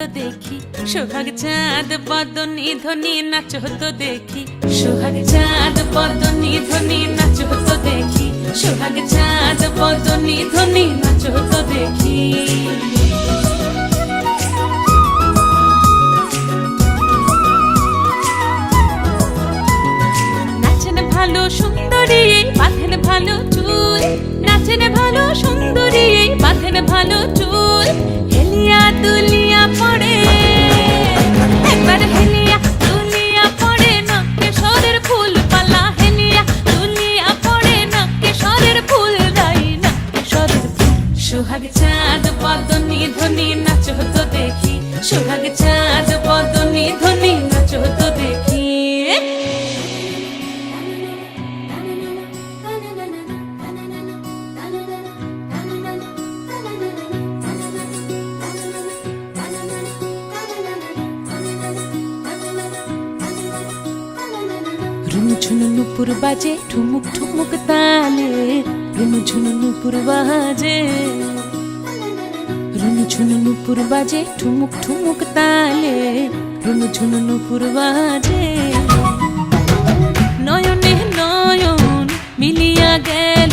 দেখি সোহাগ চাঁদ বদনি ধ্বনি নাচ হতো দেখি সোহাগ চাঁদ বদনি ধ্বনি নাচ হতো দেখি সোহাগ চাঁদ বদনি ধ্বনি নাচ হতো দেখি নাচেন ভালো সুন্দরী বাঁধেন ভালো চুল নাচেন ভালো সুন্দরী বাঁধেন ভালো চুল হেলিয়া দুলিয়া পড়ে একবার হেলিয়া দুলিয়া পড়ে নকেশ্বরের ফুল পালা হেলিয়া দুলিয়া পড়ে নকেশ্বরের ফুল দাই নকেশ্বরের ফুল সোহাগ চাঁদ বদনি ধ্বনি নাচ হতো দেখি সোহাগ চাঁদ বদনি ধ্বনি নাচ হতো দেখি ঝুনু নুপুর বাজে ঠুমুক ঠুমুক তালে রুনু ঝুনু নুপুর বাজে রুনু ঝুনু নুপুর বাজে ঠুমুক ঠুমুক তালে রুনু ঝুনু নুপুর বাজে নয়নে নয়ন মিলিয়া গেল